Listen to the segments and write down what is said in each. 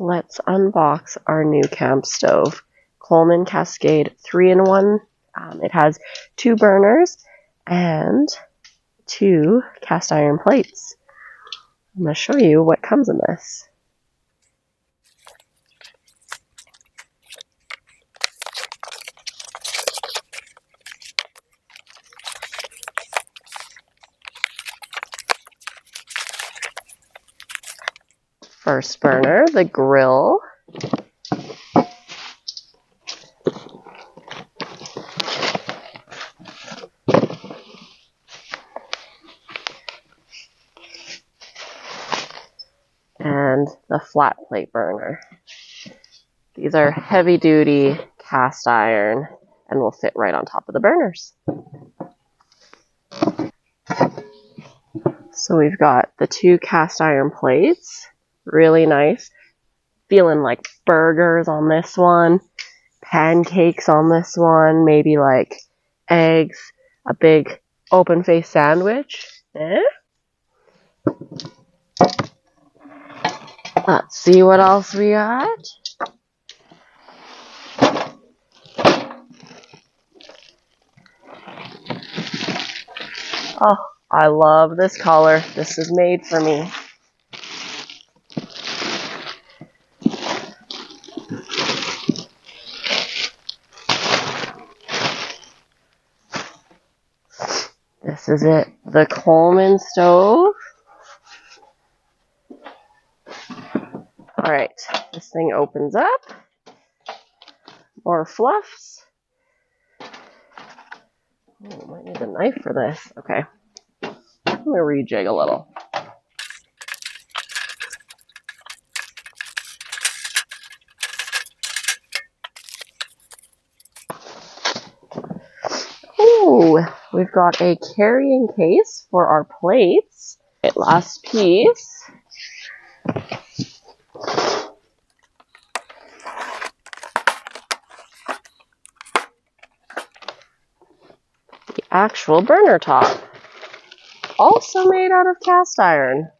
Let's unbox our new camp stove. Coleman Cascade 3-in-1. It has 2 burners and 2 cast iron plates. I'm going to show you what comes in this. First burner, the grill. And the flat plate burner. These are heavy duty cast iron and will fit right on top of the burners. So we've got the 2 cast iron plates, really nice. Feeling like burgers on this one, pancakes on this one, maybe like eggs, a big open face sandwich. Let's see what else we got. Oh, I love this color. This is made for me. This is it, the Coleman stove. Alright, this thing opens up. More fluffs. Oh, might need a knife for this. Okay. I'm going to rejig a little. Ooh, we've got a carrying case for our plates. Okay, last piece. The actual burner top. Also made out of cast iron.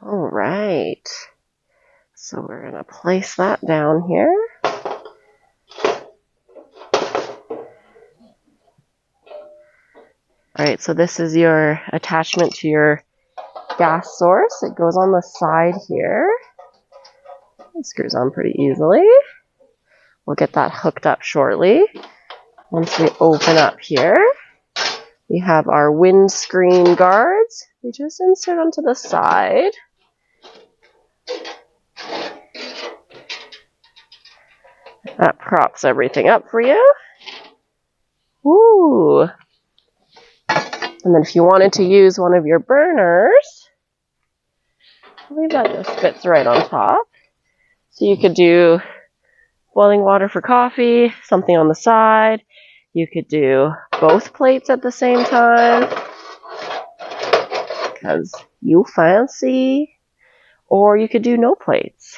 Alright, so we're going to place that down here. Alright, so this is your attachment to your gas source. It goes on the side here. It screws on pretty easily. We'll get that hooked up shortly. Once we open up here, we have our windscreen guards. They just insert onto the side. That props everything up for you. Ooh. And then if you wanted to use one of your burners, I believe that just fits right on top. So you could do boiling water for coffee, something on the side. You could do both plates at the same time because you fancy. Or you could do no plates.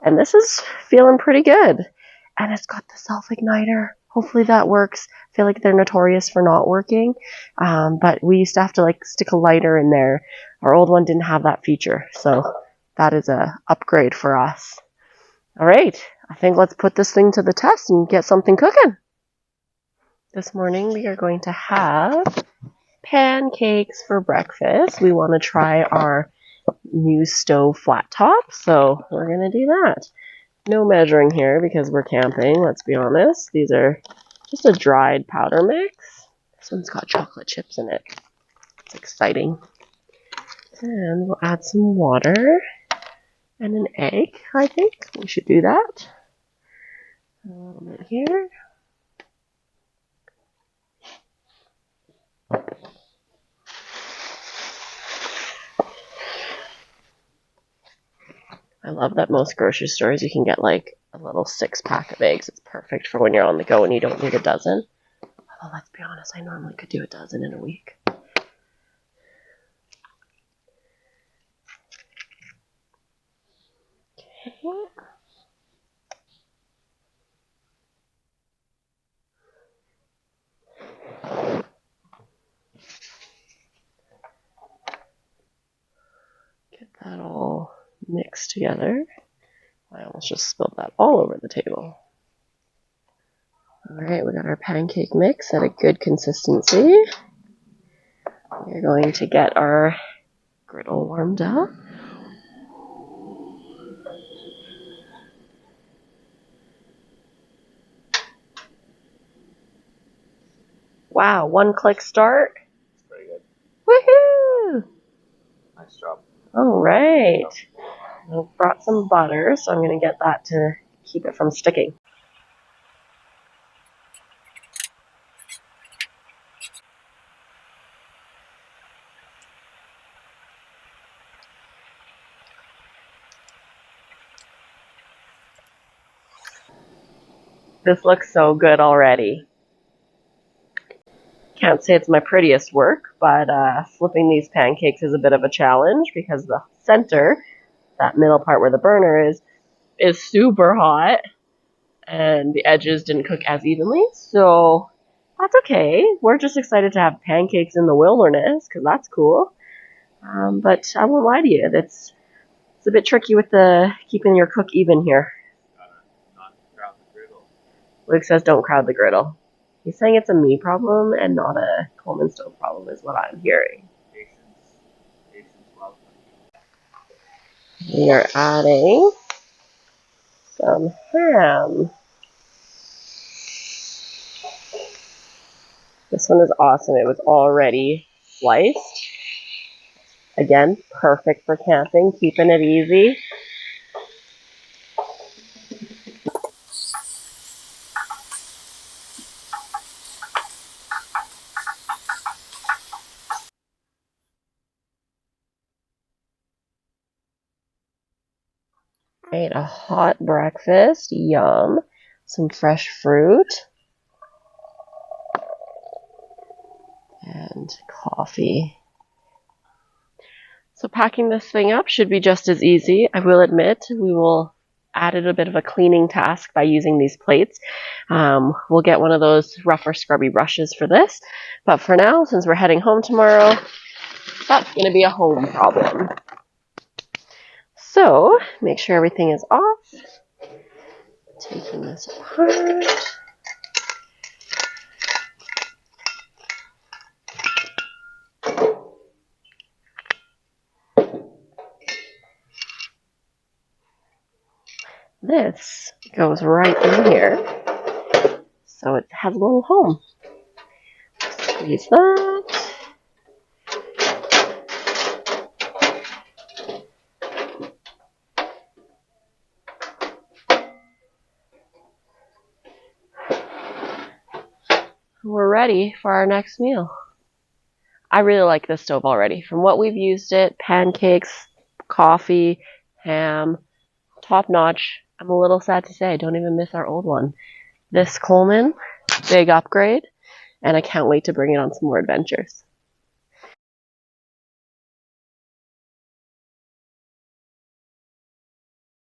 And this is feeling pretty good. And it's got the self-igniter. Hopefully that works. I feel like they're notorious for not working. But we used to have to like stick a lighter in there. Our old one didn't have that feature. So that is a upgrade for us. All right. I think let's put this thing to the test and get something cooking. This morning we are going to have pancakes for breakfast. We want to try our new stove flat top. So we're going to do that. No measuring here because we're camping, let's be honest. These are just a dried powder mix. This one's got chocolate chips in it. It's exciting. And we'll add some water and an egg, I think. We should do that. A little bit here. I love that most grocery stores you can get like a little 6-pack of eggs. It's perfect for when you're on the go and you don't need a dozen. Although let's be honest, I normally could do a dozen in a week. Okay. mix together. I almost just spilled that all over the table. All right, we got our pancake mix at a good consistency. We're going to get our griddle warmed up. Wow, one click start. It's pretty good. Woohoo! Nice job. All right. I brought some butter, so I'm going to get that to keep it from sticking. This looks so good already. Can't say it's my prettiest work, but flipping these pancakes is a bit of a challenge because the center, that middle part where the burner is super hot and the edges didn't cook as evenly, so that's okay. We're just excited to have pancakes in the wilderness because that's cool. But I won't lie to you, it's a bit tricky with the keeping your cook even here. Not crowd the griddle. Luke says don't crowd the griddle. He's saying it's a me problem and not a Coleman stove problem is what I'm hearing. Patience welcome. We are adding some ham. This one is awesome. It was already sliced. Again, perfect for camping, keeping it easy. Right, a hot breakfast, yum. Some fresh fruit. And coffee. So packing this thing up should be just as easy. I will admit we will add a bit of a cleaning task by using these plates. We'll get one of those rougher scrubby brushes for this. But for now, since we're heading home tomorrow, that's going to be a home problem. So make sure everything is off. Taking this apart. This goes right in here, so it has a little home. Squeeze that. We're ready for our next meal. I really like this stove already. From what we've used it, pancakes, coffee, ham, top notch. I'm a little sad to say I don't even miss our old one. This Coleman, big upgrade, and I can't wait to bring it on some more adventures.